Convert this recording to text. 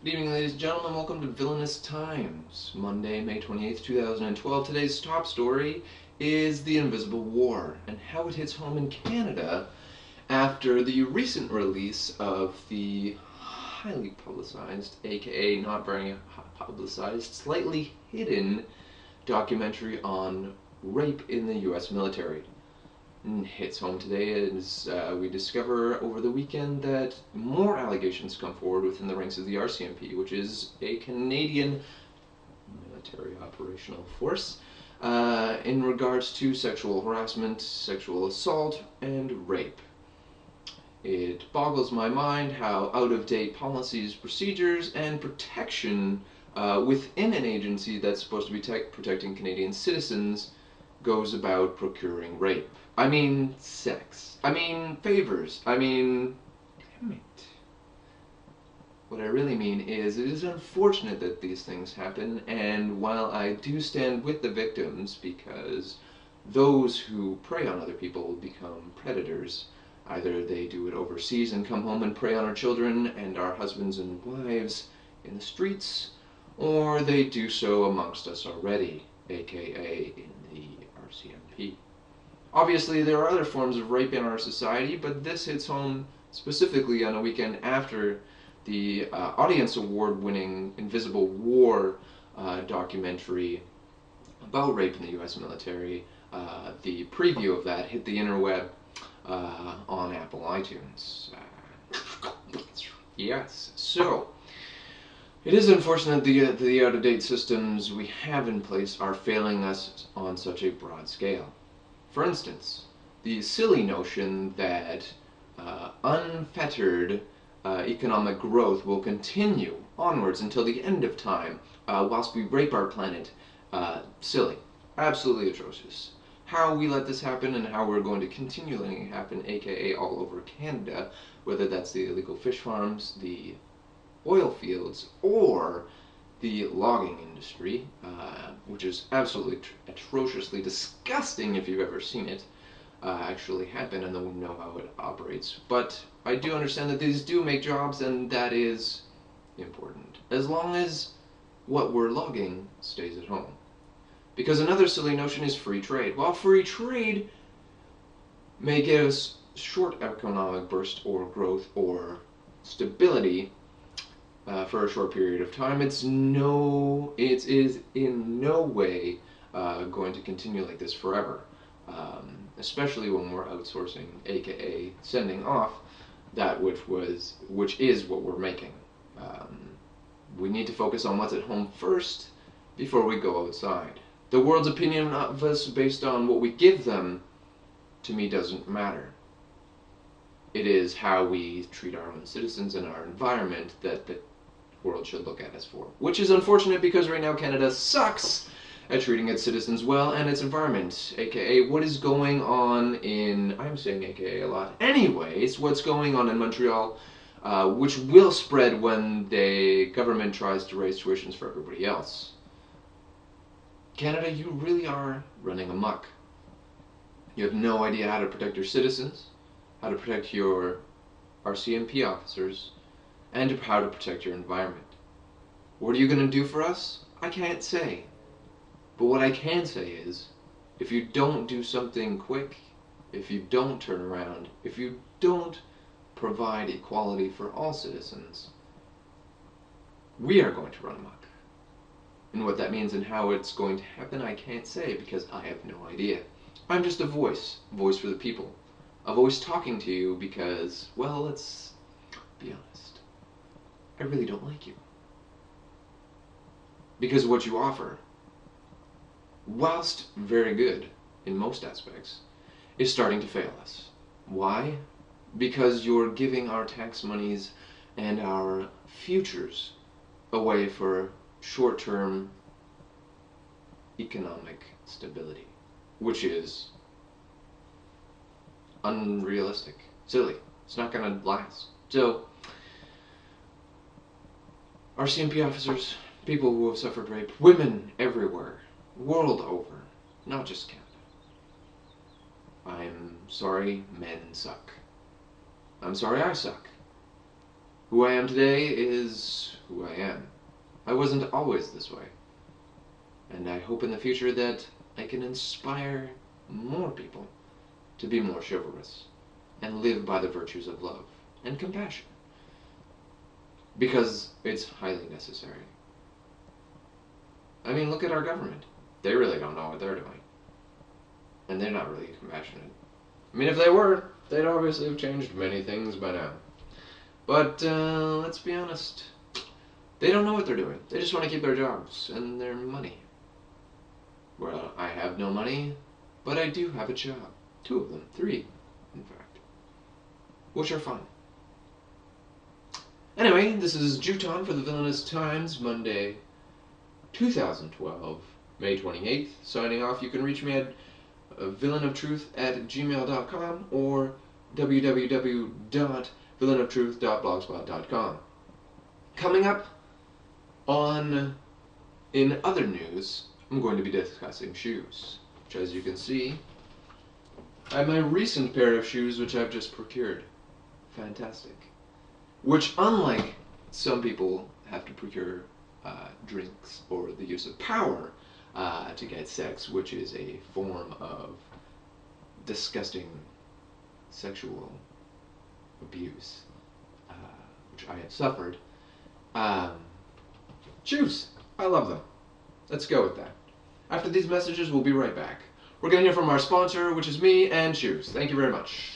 Good evening, ladies and gentlemen. Welcome to Villainous Times, Monday, May 28th, 2012. Today's top story is the Invisible War and how it hits home in Canada after the recent release of the highly publicized, aka not very publicized, slightly hidden documentary on rape in the US military. Hits home today as we discover over the weekend that more allegations come forward within the ranks of the RCMP, which is a Canadian military operational force, in regards to sexual harassment, sexual assault, and rape. It boggles my mind how out-of-date policies, procedures, and protection within an agency that's supposed to be protecting Canadian citizens goes about procuring rape. I mean sex. I mean favors. I mean, damn it. What I really mean is it is unfortunate that these things happen, and while I do stand with the victims because those who prey on other people become predators, either they do it overseas and come home and prey on our children and our husbands and wives in the streets, or they do so amongst us already, aka in the RCMP. Obviously, there are other forms of rape in our society, but this hits home specifically on a weekend after the Audience Award-winning Invisible War documentary about rape in the U.S. military. The preview of that hit the interweb on Apple iTunes. Yes, so it is unfortunate that the out-of-date systems we have in place are failing us on such a broad scale. For instance, the silly notion that unfettered economic growth will continue onwards until the end of time whilst we rape our planet. Silly. Absolutely atrocious. How we let this happen and how we're going to continue letting it happen, aka all over Canada, whether that's the illegal fish farms, the oil fields, or the logging industry, which is absolutely atrociously disgusting if you've ever seen it actually happen and then know how it operates. But I do understand that these do make jobs, and that is important, as long as what we're logging stays at home. Because another silly notion is free trade. While free trade may give us short economic burst or growth or stability, for a short period of time, it is in no way going to continue like this forever. Especially when we're outsourcing, aka sending off that which is what we're making. We need to focus on what's at home first before we go outside. The world's opinion of us based on what we give them, to me, doesn't matter. It is how we treat our own citizens and our environment that the world should look at us for. Which is unfortunate because right now Canada sucks at treating its citizens well and its environment, aka what is going on in, I'm saying aka a lot, anyways, what's going on in Montreal, which will spread when the government tries to raise tuitions for everybody else. Canada, you really are running amok. You have no idea how to protect your citizens, how to protect your RCMP officers, and how to protect your environment. What are you going to do for us? I can't say. But what I can say is, if you don't do something quick, if you don't turn around, if you don't provide equality for all citizens, we are going to run amok. And what that means and how it's going to happen, I can't say because I have no idea. I'm just a voice for the people. A voice talking to you because, well, let's be honest, I really don't like you. Because what you offer, whilst very good in most aspects, is starting to fail us. Why? Because you're giving our tax monies and our futures away for short-term economic stability, which is unrealistic, silly. It's not going to last. So, RCMP officers, people who have suffered rape, women everywhere, world over, not just Canada. I'm sorry, men suck. I'm sorry I suck. Who I am today is who I am. I wasn't always this way. And I hope in the future that I can inspire more people to be more chivalrous and live by the virtues of love and compassion. Because it's highly necessary. I mean, look at our government. They really don't know what they're doing. And they're not really compassionate. I mean, if they were, they'd obviously have changed many things by now. But let's be honest. They don't know what they're doing. They just want to keep their jobs and their money. Well, I have no money, but I do have a job. 2 of them. 3, in fact. Which are fun. Anyway, this is Juton for the Villainous Times, Monday, 2012, May 28th. Signing off. You can reach me at villainoftruth@gmail.com or www.villainoftruth.blogspot.com. Coming up in other news, I'm going to be discussing shoes, which, as you can see, I have my recent pair of shoes which I've just procured. Fantastic. Which, unlike some people have to procure drinks or the use of power to get sex, which is a form of disgusting sexual abuse, which I have suffered. Shoes. I love them. Let's go with that. After these messages, we'll be right back. We're going to hear from our sponsor, which is me and shoes. Thank you very much.